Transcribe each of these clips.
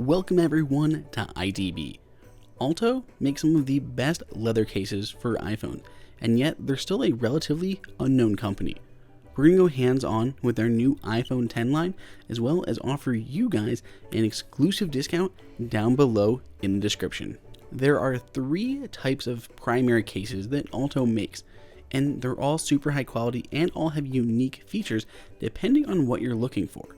Welcome everyone to ITB. Alto makes some of the best leather cases for iPhone, and yet they're still a relatively unknown company. We're going to go hands-on with their new iPhone 10 line, as well as offer you guys an exclusive discount down below in the description. There are 3 types of primary cases that Alto makes, and they're all super high quality and all have unique features depending on what you're looking for.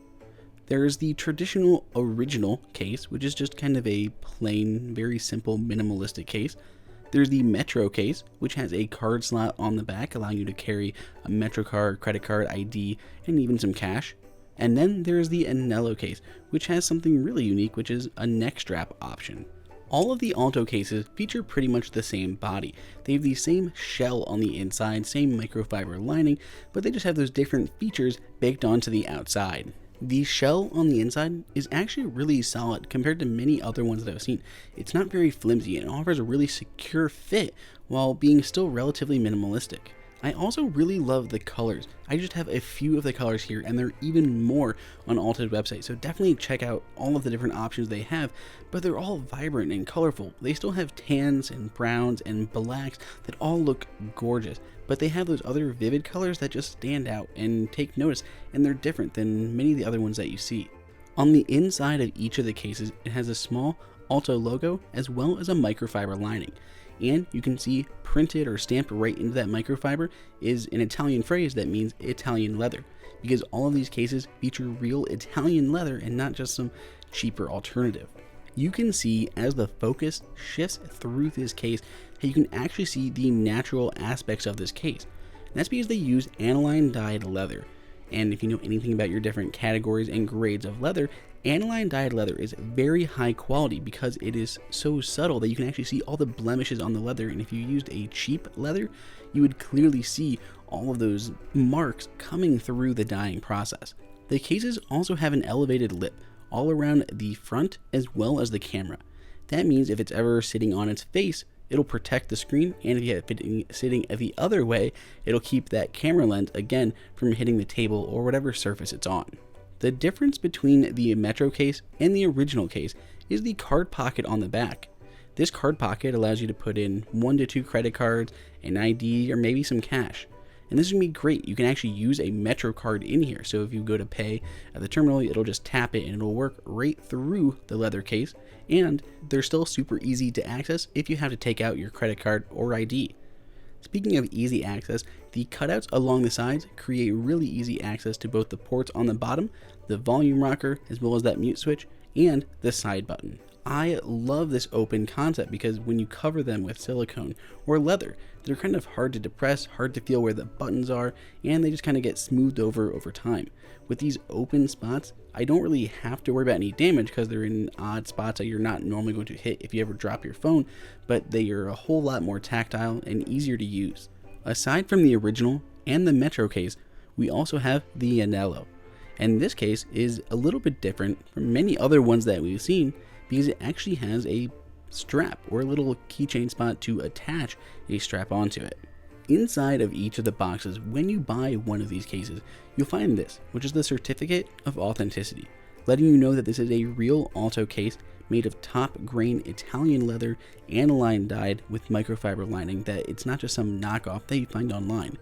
There's the traditional original case, which is just kind of a plain, very simple, minimalistic case. There's the Metro case, which has a card slot on the back, allowing you to carry a Metro card, credit card, ID, and even some cash. And then there's the Anello case, which has something really unique, which is a neck strap option. All of the Alto cases feature pretty much the same body. They have the same shell on the inside, same microfiber lining, but they just have those different features baked onto the outside. The shell on the inside is actually really solid compared to many other ones that I've seen. It's not very flimsy and offers a really secure fit while being still relatively minimalistic. I also really love the colors. I just have a few of the colors here, and there are even more on Alto's website, so definitely check out all of the different options they have, but they're all vibrant and colorful. They still have tans and browns and blacks that all look gorgeous, but they have those other vivid colors that just stand out and take notice, and they're different than many of the other ones that you see. On the inside of each of the cases, it has a small Alto logo as well as a microfiber lining. And you can see printed or stamped right into that microfiber is an Italian phrase that means Italian leather, because all of these cases feature real Italian leather and not just some cheaper alternative. You can see as the focus shifts through this case how you can actually see the natural aspects of this case. And that's because they use aniline dyed leather. And if you know anything about your different categories and grades of leather, aniline dyed leather is very high quality because it is so subtle that you can actually see all the blemishes on the leather, and if you used a cheap leather, you would clearly see all of those marks coming through the dyeing process. The cases also have an elevated lip all around the front as well as the camera. That means if it's ever sitting on its face, it'll protect the screen, and if you have it sitting the other way, it'll keep that camera lens again from hitting the table or whatever surface it's on. The difference between the Metro case and the original case is the card pocket on the back. This card pocket allows you to put in 1 to 2 credit cards, an ID, or maybe some cash. And this is going to be great. You can actually use a Metro card in here. So if you go to pay at the terminal, it'll just tap it and it'll work right through the leather case. And they're still super easy to access if you have to take out your credit card or ID. Speaking of easy access, the cutouts along the sides create really easy access to both the ports on the bottom, the volume rocker, as well as that mute switch, and the side button. I love this open concept because when you cover them with silicone or leather, they're kind of hard to depress, hard to feel where the buttons are, and they just kind of get smoothed over time. With these open spots, I don't really have to worry about any damage because they're in odd spots that you're not normally going to hit if you ever drop your phone, but they are a whole lot more tactile and easier to use. Aside from the original and the Metro case, we also have the Anello. And this case is a little bit different from many other ones that we've seen because it actually has a strap or a little keychain spot to attach a strap onto it. Inside of each of the boxes, when you buy one of these cases, you'll find this, which is the certificate of authenticity, letting you know that this is a real Alto case made of top grain Italian leather, aniline dyed with microfiber lining, that it's not just some knockoff that you find online.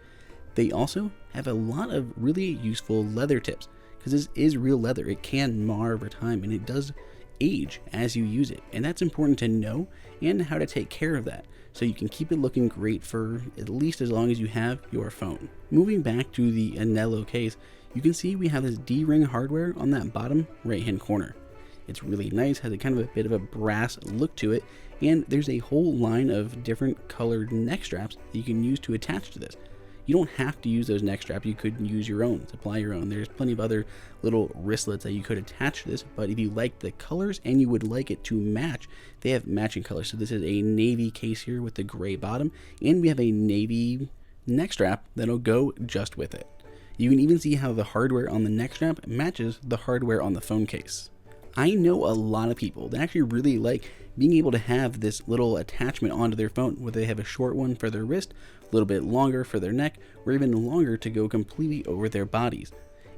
They also have a lot of really useful leather tips, because this is real leather. It can mar over time, and it does age as you use it, and that's important to know and how to take care of that so you can keep it looking great for at least as long as you have your phone. Moving back to the Anello case, you can see we have this D-ring hardware on that bottom right hand corner. It's really nice, has a kind of a bit of a brass look to it, and there's a whole line of different colored neck straps that you can use to attach to this. You don't have to use those neck straps, you could use your own, supply your own. There's plenty of other little wristlets that you could attach to this, but if you like the colors and you would like it to match, they have matching colors. So this is a navy case here with the gray bottom, and we have a navy neck strap that'll go just with it. You can even see how the hardware on the neck strap matches the hardware on the phone case. I know a lot of people that actually really like being able to have this little attachment onto their phone, whether they have a short one for their wrist, a little bit longer for their neck, or even longer to go completely over their bodies.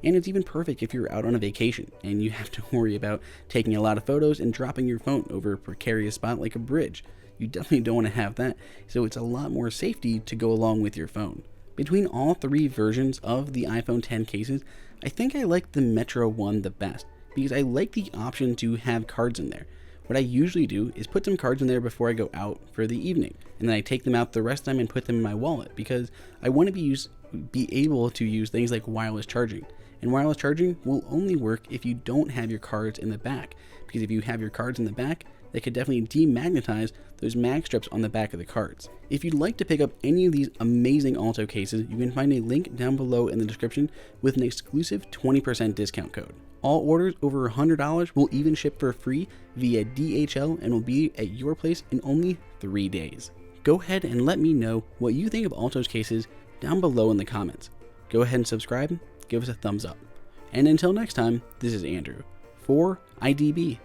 And it's even perfect if you're out on a vacation and you have to worry about taking a lot of photos and dropping your phone over a precarious spot like a bridge. You definitely don't want to have that, so it's a lot more safety to go along with your phone. Between all three versions of the iPhone X cases, I think I like the Metro one the best, because I like the option to have cards in there. What I usually do is put some cards in there before I go out for the evening, and then I take them out the rest of the time and put them in my wallet, because I want to be able to use things like wireless charging. And wireless charging will only work if you don't have your cards in the back, because if you have your cards in the back, they could definitely demagnetize those mag strips on the back of the cards. If you'd like to pick up any of these amazing Alto cases, you can find a link down below in the description with an exclusive 20% discount code. All orders over $100 will even ship for free via DHL and will be at your place in only 3 days. Go ahead and let me know what you think of Alto's cases down below in the comments. Go ahead and subscribe, give us a thumbs up. And until next time, this is Andrew for IDB.